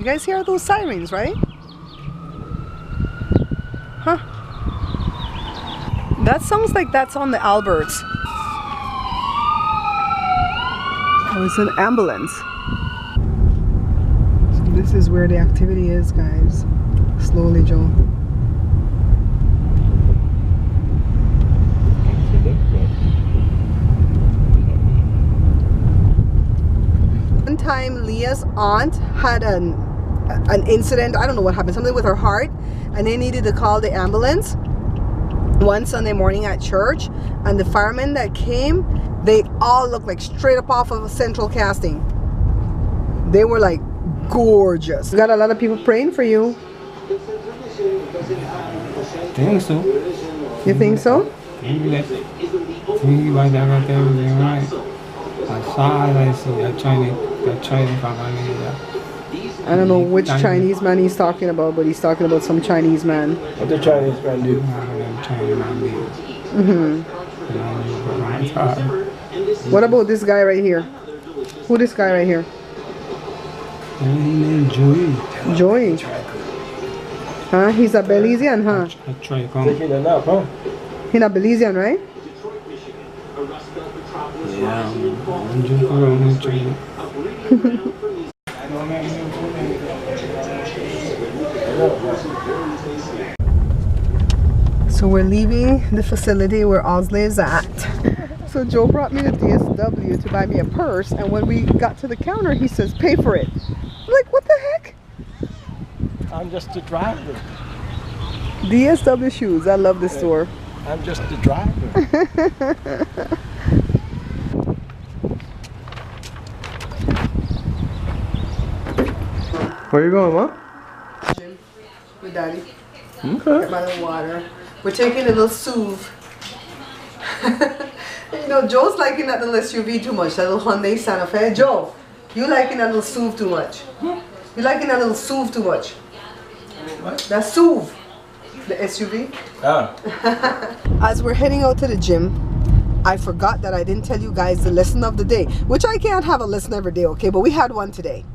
guys hear those sirens, right? Huh? That sounds like that's on the Alberts. Oh, it's an ambulance. So this is where the activity is, guys. Slowly, Joe. One time Leah's aunt had an incident, I don't know what happened, something with her heart, and they needed to call the ambulance one Sunday morning at church, and the firemen that came, they all looked like straight up off of a central casting. They were like gorgeous. We got a lot of people praying for you. Think so. You think so? I don't know which Chinese man he's talking about, but he's talking about some Chinese man. What the Chinese man do? What about this guy right here? Who this guy right here? Joey. Joey. Huh? He's a Belizean, huh? Taking a nap, huh? He's a Belizean, right? Yeah. So we're leaving the facility where Osley is at. So Joe brought me to DSW to buy me a purse, and when we got to the counter, he says, pay for it. I'm like, what the heck? I'm just the driver. DSW shoes. I love this store. I'm just the driver. Where you going, Mom? Gym with Daddy. Okay. Get my little water. We're taking a little SUV. You know, Joe's liking that little SUV too much, that little Hyundai Santa Fe. Joe, you liking that little SUV too much? You liking that little SUV too much? What? That SUV, the SUV. Ah. As we're heading out to the gym, I forgot that I didn't tell you guys the lesson of the day, which I can't have a lesson every day, okay? But we had one today.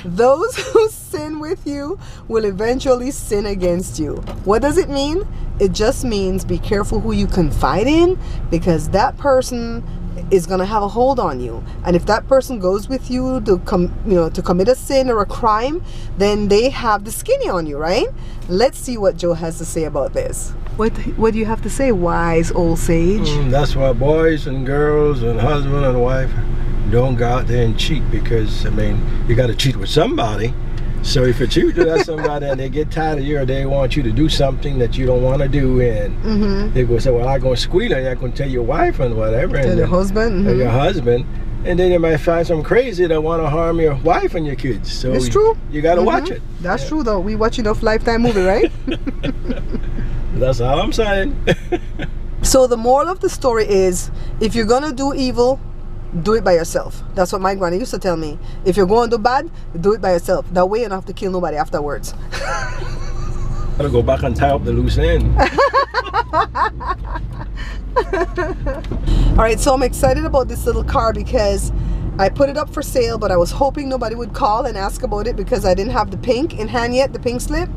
Those who sin with you will eventually sin against you. What does it mean? It just means be careful who you confide in, because that person is going to have a hold on you. And if that person goes with you to to commit a sin or a crime, then they have the skinny on you, right? Let's see what Joe has to say about this. What do you have to say, wise old sage? That's why boys and girls and husband and wife don't go out there and cheat, because, I mean, you got to cheat with somebody. So if you cheat with somebody and they get tired of you, or they want you to do something that you don't want to do, and they go say, well, I'm going to squeal, and I'm going to tell your wife and whatever. Tell your husband. Your husband. And then you might find some crazy that want to harm your wife and your kids. So it's true. You got to watch it. That's true, though. We watch enough Lifetime movie, right? That's all I'm saying. So the moral of the story is, if you're going to do evil, do it by yourself. That's what my granny used to tell me. If you're going to do bad, do it by yourself. That way you don't have to kill nobody afterwards. Gotta go back and tie up the loose end. Alright, so I'm excited about this little car because I put it up for sale, but I was hoping nobody would call and ask about it because I didn't have the pink in hand yet, the pink slip.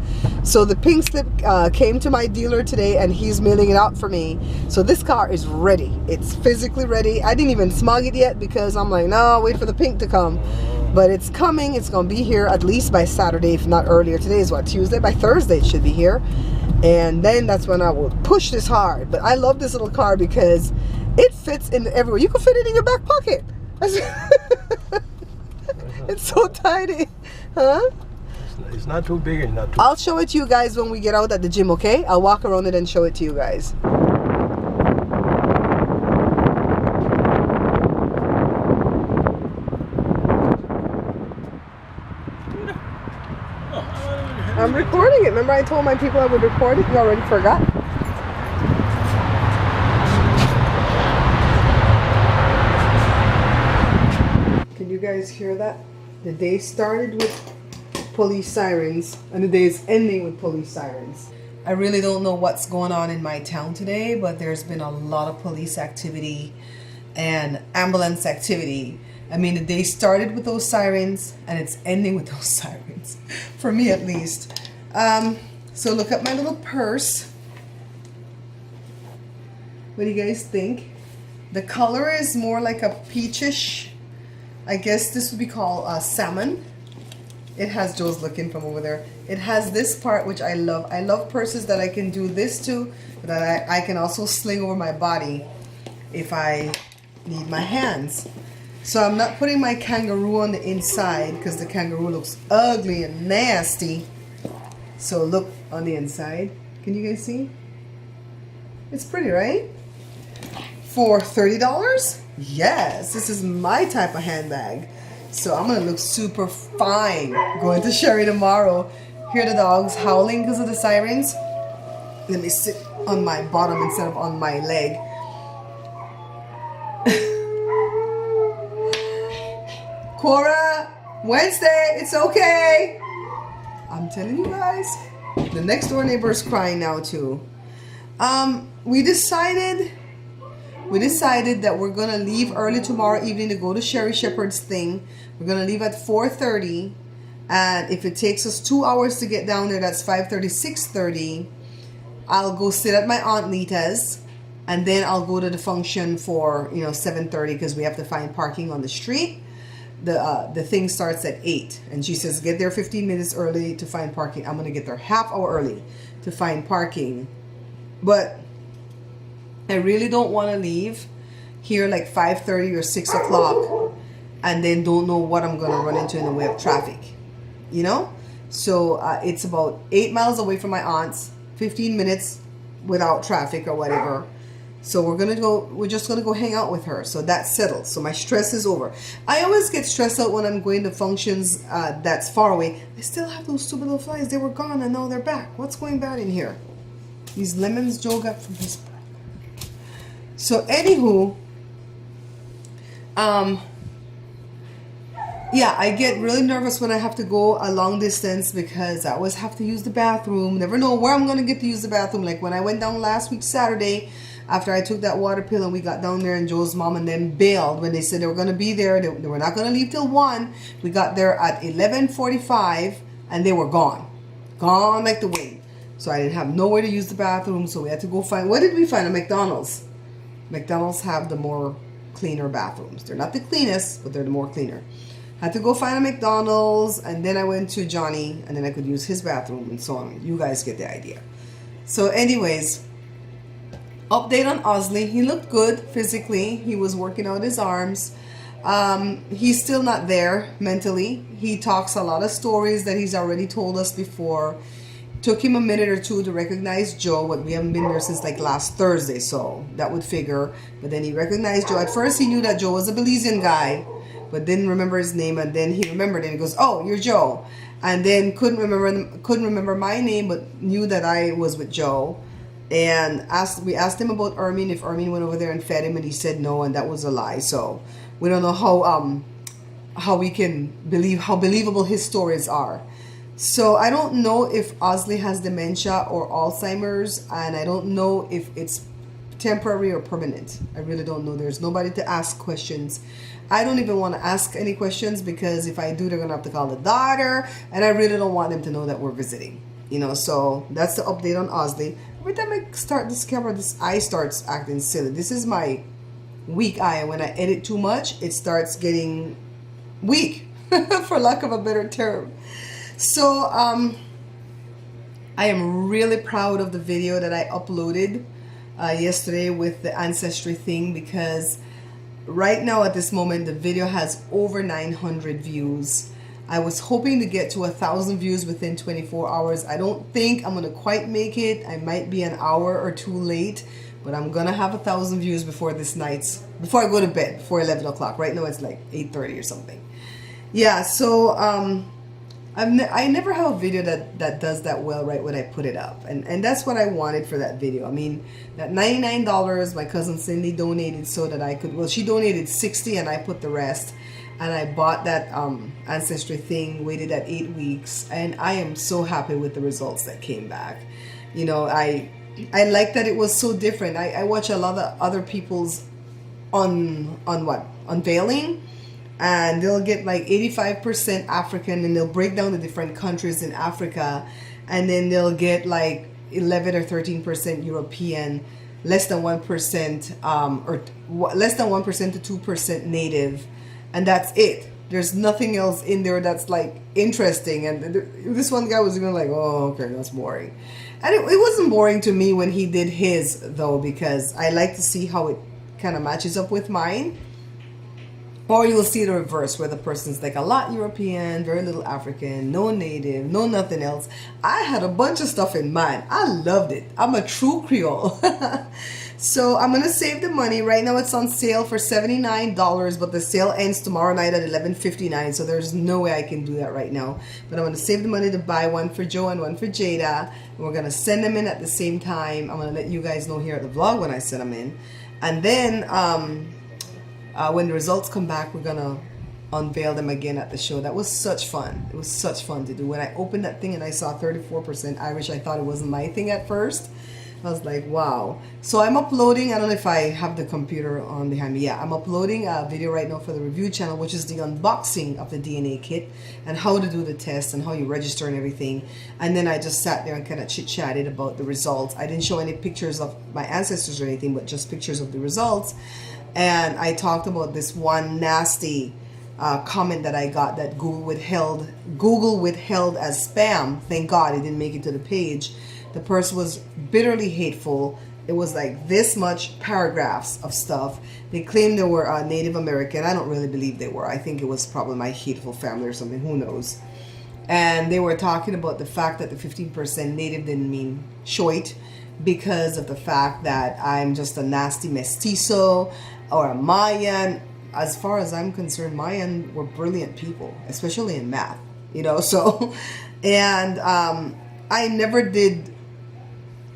So the pink slip came to my dealer today, and he's mailing it out for me. So this car is ready. It's physically ready. I didn't even smog it yet because I'm like, no, wait for the pink to come. But it's coming. It's going to be here at least by Saturday, if not earlier. Today is what, Tuesday? By Thursday it should be here. And then that's when I will push this hard. But I love this little car because it fits in everywhere. You can fit it in your back pocket. It's so tiny, huh? It's not too big. It's not too. I'll show it to you guys when we get out at the gym, okay? I'll walk around it and show it to you guys. I'm recording it. Remember I told my people I would record it? You already forgot. Can you guys hear that? The day started with police sirens and the day is ending with police sirens. I really don't know what's going on in my town today, but there's been a lot of police activity and ambulance activity. I mean, the day started with those sirens and it's ending with those sirens, for me at least. So look at my little purse. What do you guys think? The color is more like a peachish. I guess this would be called salmon. It has Joe's looking from over there. It has this part which I love. I love purses that I can do this to, that I can also sling over my body if I need my hands. So I'm not putting my kangaroo on the inside because the kangaroo looks ugly and nasty. So look on the inside. Can you guys see? It's pretty, right? For $30? Yes, this is my type of handbag. So I'm gonna look super fine going to Sherry tomorrow. Hear the dogs howling because of the sirens. Let me sit on my bottom instead of on my leg. Cora, Wednesday, it's okay. I'm telling you guys, the next door neighbor is crying now too. We decided that we're gonna leave early tomorrow evening to go to Sherry Shepherd's thing. We're gonna leave at 4:30, and if it takes us 2 hours to get down there, that's 5:30, 6:30. I'll go sit at my Aunt Nita's, and then I'll go to the function for 7:30 because we have to find parking on the street. The thing starts at 8, and she says get there 15 minutes early to find parking. I'm gonna get there half hour early to find parking, but I really don't want to leave here like 5:30 or 6 o'clock and then don't know what I'm gonna run into in the way of traffic, So it's about 8 miles away from my aunt's, 15 minutes without traffic or whatever. So we're just gonna go hang out with her. So that's settled. So my stress is over. I always get stressed out when I'm going to functions that's far away. I still have those stupid little flies. They were gone and now they're back. What's going bad in here? These lemons Joe got from his... So anywho, yeah, I get really nervous when I have to go a long distance because I always have to use the bathroom. Never know where I'm gonna get to use the bathroom. Like when I went down last week Saturday, after I took that water pill and we got down there and Joe's mom and them bailed when they said they were going to be there. They were not going to leave till 1. We got there at 11:45 and they were gone. Gone like the wind. So I didn't have nowhere to use the bathroom. So we had to go find, what did we find? A McDonald's. McDonald's have the more cleaner bathrooms. They're not the cleanest, but they're the more cleaner. Had to go find a McDonald's and then I went to Johnny and then I could use his bathroom and so on. You guys get the idea. So anyways, update on Osley. He looked good physically. He was working out his arms. He's still not there mentally. He talks a lot of stories that he's already told us before. Took him a minute or two to recognize Joe, but we haven't been there since like last Thursday, so that would figure. But then he recognized Joe. At first he knew that Joe was a Belizean guy, but didn't remember his name, and then he remembered and he goes, "Oh, you're Joe." And then couldn't remember my name, but knew that I was with Joe. And we asked him about Ermine, if Ermine went over there and fed him, and he said no, and that was a lie. So we don't know how we can believe how believable his stories are. So I don't know if Osley has dementia or Alzheimer's, and I don't know if it's temporary or permanent. I really don't know. There's nobody to ask questions. I don't even want to ask any questions because if I do, they're gonna have to call the doctor, and I really don't want them to know that we're visiting. So that's the update on Osley. Every time I start this camera, this eye starts acting silly. This is my weak eye, and when I edit too much, it starts getting weak, for lack of a better term. So I am really proud of the video that I uploaded yesterday with the ancestry thing, because right now at this moment the video has over 900 views. I was hoping to get to 1,000 views within 24 hours. I don't think I'm gonna quite make it. I might be an hour or two late, but I'm gonna have 1,000 views before before I go to bed, before 11 o'clock. Right now it's like 8:30 or something. Yeah, so I never have a video that does that well right when I put it up, and that's what I wanted for that video. I mean, that $99 my cousin Cindy donated so that I could, well, she donated 60 and I put the rest, and I bought that ancestry thing, waited at 8 weeks, and I am so happy with the results that came back. I like that it was so different. I watch a lot of other people's unveiling, and they'll get like 85% African, and they'll break down the different countries in Africa, and then they'll get like 11 or 13% European, less than 1%, less than 1% to 2% native, and that's it. There's nothing else in there that's like interesting. And this one guy was even like, oh, okay, that's boring. And it wasn't boring to me when he did his, though, because I like to see how it kind of matches up with mine. Or you'll see the reverse, where the person's like a lot European, very little African, no native, no nothing else. I had a bunch of stuff in mind. I loved it. I'm a true Creole. So I'm going to save the money. Right now it's on sale for $79, but the sale ends tomorrow night at $11.59. So there's no way I can do that right now. But I'm going to save the money to buy one for Joe and one for Jada. And we're going to send them in at the same time. I'm going to let you guys know here at the vlog when I send them in. And then when the results come back, we're going to unveil them again at the show. That was such fun. It was such fun to do. When I opened that thing and I saw 34% Irish, I thought it wasn't my thing at first. I was like, wow. So I'm uploading, I don't know if I have the computer on behind me. Yeah, I'm uploading a video right now for the review channel, which is the unboxing of the DNA kit and how to do the test and how you register and everything. And then I just sat there and kind of chit-chatted about the results. I didn't show any pictures of my ancestors or anything, but just pictures of the results. And I talked about this one nasty comment that I got that Google withheld as spam. Thank God it didn't make it to the page. The person was bitterly hateful. It was like this much paragraphs of stuff. They claimed they were Native American. I don't really believe they were. I think it was probably my hateful family or something. Who knows? And they were talking about the fact that the 15% Native didn't mean Shoit, because of the fact that I'm just a nasty mestizo or a Mayan. As far as I'm concerned, Mayan were brilliant people, especially in math, you know. So, and I never did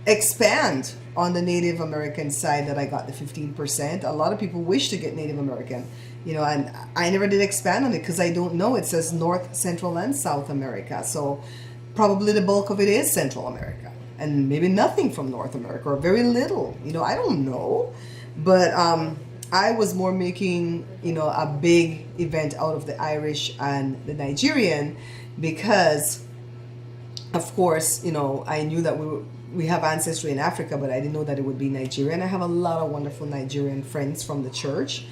expand on the Native American side that I got the 15%. A lot of people wish to get Native American, you know, and I never did expand on it because I don't know. It says North, Central, and South America. So probably the bulk of it is Central America, and maybe nothing from North America, or very little, you know, I don't know. But I was more making, you know, a big event out of the Irish and the Nigerian because, of course, you know, I knew that we have ancestry in Africa, but I didn't know that it would be Nigerian. I have a lot of wonderful Nigerian friends from the church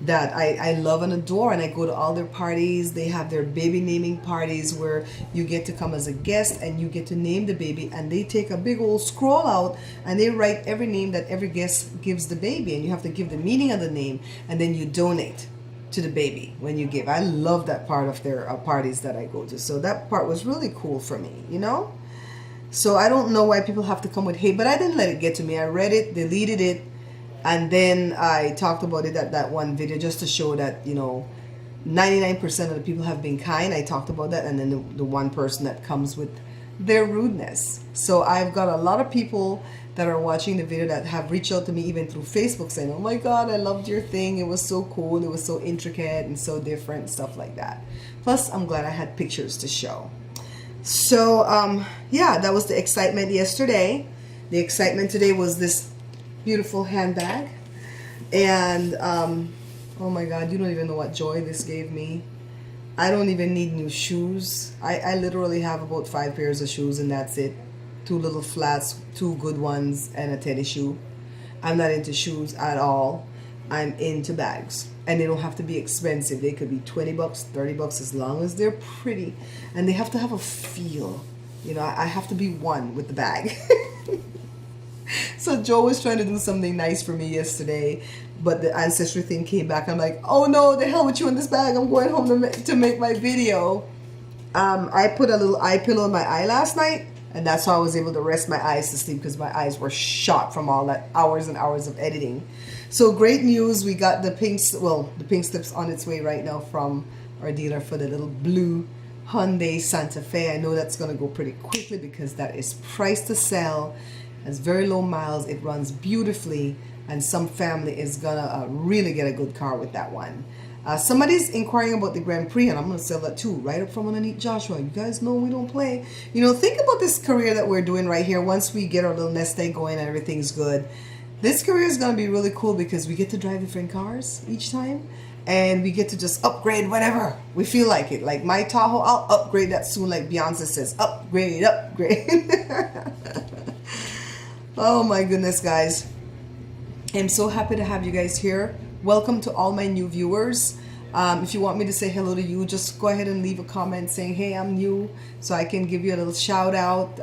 that I love and adore, and I go to all their parties. They have their baby naming parties where you get to come as a guest and you get to name the baby, and they take a big old scroll out and they write every name that every guest gives the baby, and you have to give the meaning of the name, and then you donate to the baby when you give. I love that part of their parties that I go to. So that part was really cool for me, you know. So I don't know why people have to come with hate, but I didn't let it get to me. I read it, deleted it, and then I talked about it at that one video just to show that, you know, 99% of the people have been kind. I talked about that, and then the one person that comes with their rudeness. So I've got a lot of people that are watching the video that have reached out to me even through Facebook saying, oh my God, I loved your thing. It was so cool. It was so intricate and so different and stuff like that. Plus, I'm glad I had pictures to show. So, yeah, that was the excitement yesterday. The excitement today was this beautiful handbag. And, oh my God, you don't even know what joy this gave me. I don't even need new shoes. I literally have about 5 pairs of shoes, and that's it. 2 little flats, 2 good ones, and a tennis shoe. I'm not into shoes at all. I'm into bags. And they don't have to be expensive. They could be 20 bucks, 30 bucks, as long as they're pretty. And they have to have a feel. You know, I have to be one with the bag. So Joe was trying to do something nice for me yesterday, but the ancestry thing came back. I'm like, oh no, the hell with you in this bag. I'm going home to make my video. I put a little eye pillow in my eye last night, and that's how I was able to rest my eyes to sleep, because my eyes were shot from all that hours and hours of editing. So great news, we got the pink slips on its way right now from our dealer for the little blue Hyundai Santa Fe. I know that's going to go pretty quickly because that is priced to sell, has very low miles, it runs beautifully, and some family is going to really get a good car with that one. Somebody's inquiring about the Grand Prix, and I'm going to sell that too, right up from underneath Joshua. You guys know we don't play. You know, think about this career that we're doing right here. Once we get our little nest egg going and everything's good, This career is going to be really cool because we get to drive different cars each time. And we get to just upgrade whenever we feel like it. Like my Tahoe, I'll upgrade that soon, like Beyonce says. Upgrade, upgrade. Oh my goodness, guys. I'm so happy to have you guys here. Welcome to all my new viewers. If you want me to say hello to you, just go ahead and leave a comment saying, hey, I'm new, so I can give you a little shout out.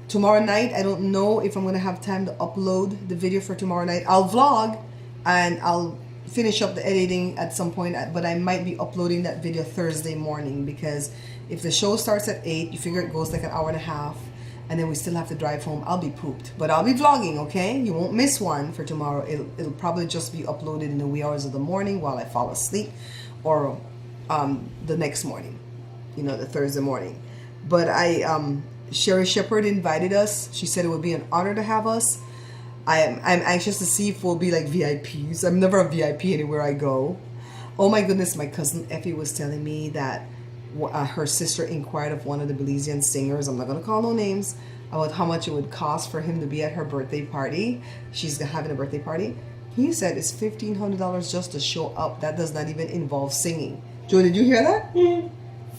Tomorrow night, I don't know if I'm going to have time to upload the video for tomorrow night. I'll vlog and I'll finish up the editing at some point, but I might be uploading that video Thursday morning, because if the show starts at 8, you figure it goes like an hour and a half, and then we still have to drive home. I'll be pooped, but I'll be vlogging, okay? You won't miss one for tomorrow. It'll probably just be uploaded in the wee hours of the morning while I fall asleep, or the next morning, you know, the Thursday morning. But Sherry Shepherd invited us. She said it would be an honor to have us. I'm anxious to see if we'll be like VIPs. I'm never a VIP anywhere I go. Oh my goodness, my cousin Effie was telling me that her sister inquired of one of the Belizean singers, I'm not going to call no names, about how much it would cost for him to be at her birthday party. She's having a birthday party. He said it's $1,500 just to show up. That does not even involve singing. Joe, did you hear that?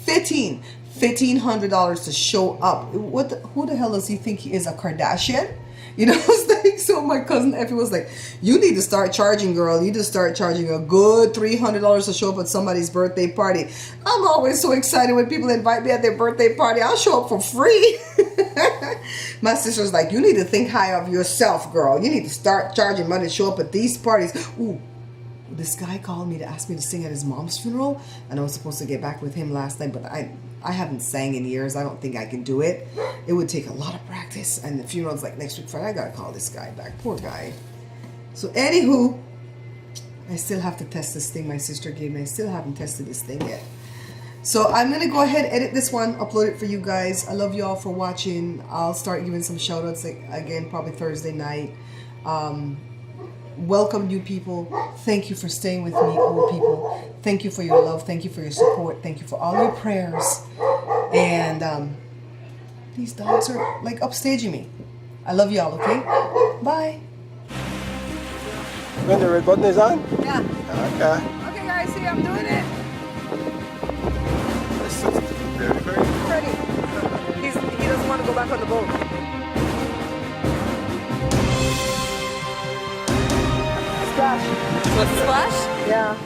$1,500 to show up. Who the hell does he think he is, a Kardashian? You know, it's like, so my cousin Effie was like, you need to start charging, girl. You need to start charging a good $300 to show up at somebody's birthday party. I'm always so excited when people invite me at their birthday party. I'll show up for free. My sister's like, you need to think high of yourself, girl. You need to start charging money to show up at these parties. Ooh, this guy called me to ask me to sing at his mom's funeral, and I was supposed to get back with him last night, but I haven't sang in years. I don't think I can do it. It would take a lot of practice, and the funeral's like next week Friday. I gotta call this guy back. Poor guy. So anywho, I still have to test this thing my sister gave me. I still haven't tested this thing yet. So I'm gonna go ahead, edit this one, upload it for you guys. I love you all for watching. I'll start giving some shout outs again, probably Thursday night. Welcome new people. Thank you for staying with me, old people. Thank you for your love. Thank you for your support. Thank you for all your prayers. And these dogs are like upstaging me. I love y'all, okay? Bye. When the red button is on? Yeah. Okay. Okay guys, see, I'm doing it. This is very Ready. He doesn't want to go back on the boat. Splash. What's the splash? Yeah.